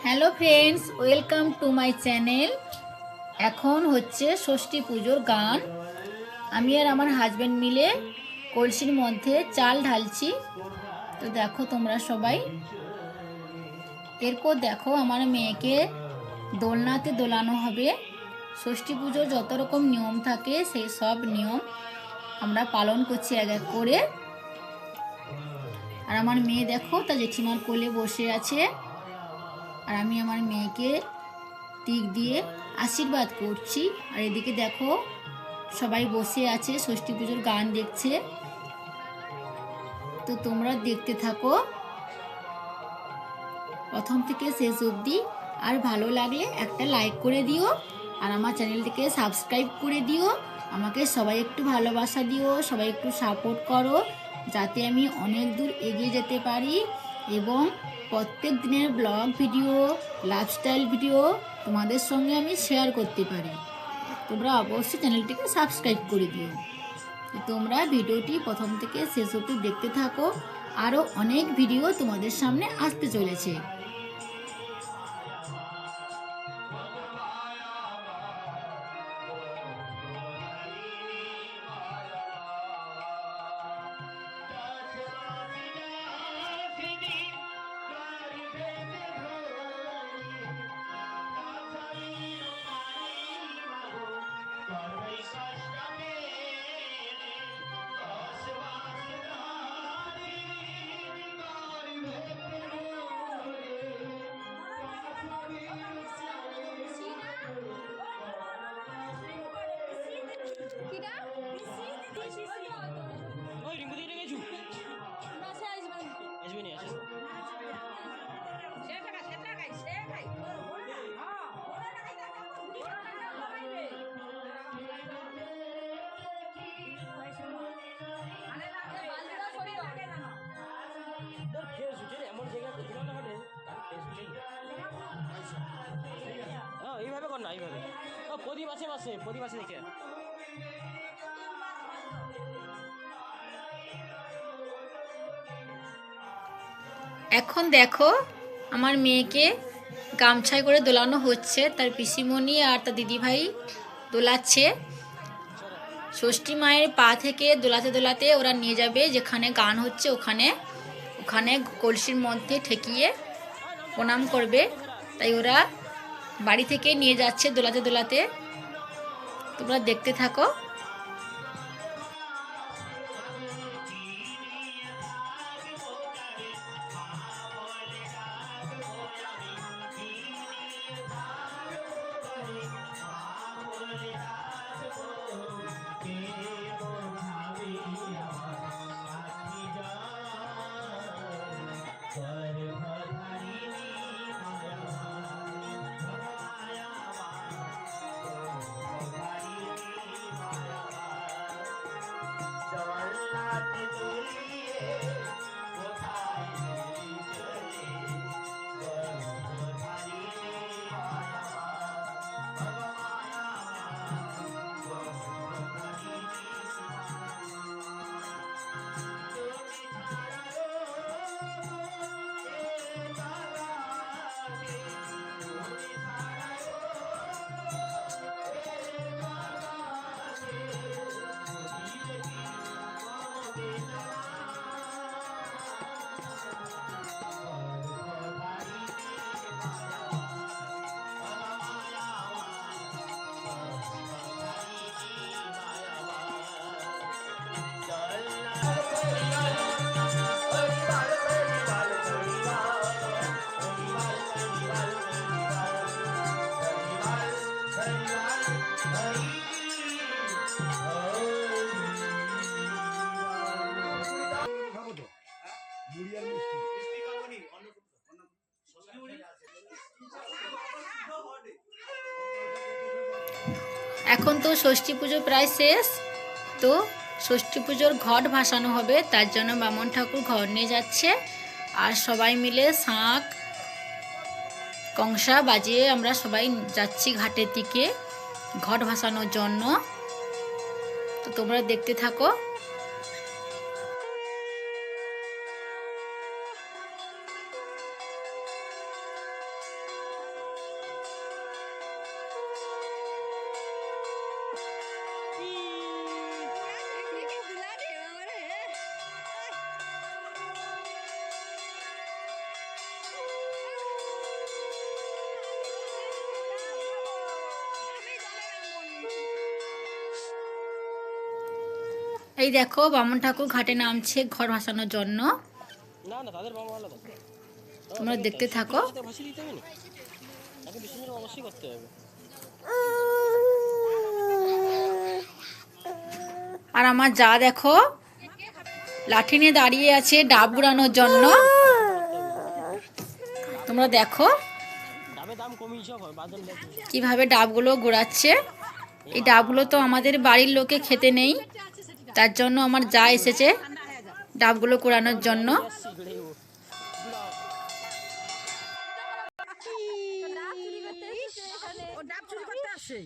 Hello friends, welcome to my channel. এখন হচ্ছে ষষ্ঠী পুজোর গান। আমি আর আমার হাজব্যান্ড মিলে কলসির মধ্যে চাল ঢালছি। তো দেখো তোমরা সবাই। এরপর দেখো আমার মেয়েকে দোলনাতে দোলানো হবে। ষষ্ঠী পুজোর যত রকম নিয়ম থাকে সেই সব নিয়ম আমরা পালন করছি এক এক করে। আর আমার মেয়ে দেখো তার জেঠিমার কোলে বসে আছে। আর আমি আমার মেয়েকে টিক দিয়ে আশীর্বাদ করছি। আর এদিকে দেখো সবাই বসে আছে, ষষ্ঠী পুজোর গান দেখছে। তো তোমরা দেখতে থাকো প্রথম থেকে শেষ অবধি। আর ভালো লাগলে একটা লাইক করে দিও, আর আমার চ্যানেলটিকে সাবস্ক্রাইব করে দিও। আমাকে সবাই একটু ভালোবাসা দিও, সবাই একটু সাপোর্ট করো, যাতে আমি অনেক দূর এগিয়ে যেতে পারি এবং প্রত্যেক দিনের ব্লগ ভিডিও, লাইফস্টাইল ভিডিও তোমাদের সঙ্গে আমি শেয়ার করতে পারি। তোমরা অবশ্যই চ্যানেলটিকে সাবস্ক্রাইব করে দিও। তোমরা ভিডিওটি প্রথম থেকে শেষ অবধি দেখতে থাকো, আরও অনেক ভিডিও তোমাদের সামনে আসতে চলেছে। এইভাবে কর না, এইভাবে প্রদীপ আছে পাশে, প্রদীপ আছে দেখে। এখন দেখো আমার মেয়েকে গামছায় করে দোলানো হচ্ছে। তার পিসিমণি আর তার দিদিভাই দোলাচ্ছে। ষষ্ঠী মায়ের পা থেকে দোলাতে দোলাতে ওরা নিয়ে যাবে যেখানে গান হচ্ছে, ওখানে ওখানে কলসির মধ্যে ঠেকিয়ে প্রণাম করবে। তাই ওরা বাড়ি থেকে নিয়ে যাচ্ছে দোলাতে দোলাতে। তোমরা দেখতে থাকো। এখন তো ষষ্ঠী পুজো প্রায় শেষ। তো ষষ্ঠী পুজোর ঘট ভাসানো হবে, তার জন্য বামন ঠাকুর ঘর নিয়ে যাচ্ছে। আর সবাই মিলে শাঁখ কংসা বাজিয়ে আমরা সবাই যাচ্ছি ঘাটের দিকে ঘট ভাসানোর জন্য। তো তোমরা দেখতে থাকো। এই দেখো বামন ঠাকুর ঘাটে নামছে ঘর ভাসানোর জন্য। না না তাদের বাবা আলাদা। তোমরা দেখতে থাকো। ভাসিয়ে দিতে হবে না, তাকে বিসর্জন অবশ্যই করতে হবে। আর আমার যা দেখো লাঠি নিয়ে দাঁড়িয়ে আছে ডাব ঘুরানোর জন্য। তোমরা দেখো ডাবের দাম কমিয়েছে বাদল কিভাবে ডাবগুলো ঘোরাচ্ছে। এই ডাবগুলো তো আমাদের বাড়ির লোকে খেতে নেই, তার জন্য আমার যা এসেছে ডাবগুলো কুড়ানোর জন্য। ডাব চুরি করতে আসে।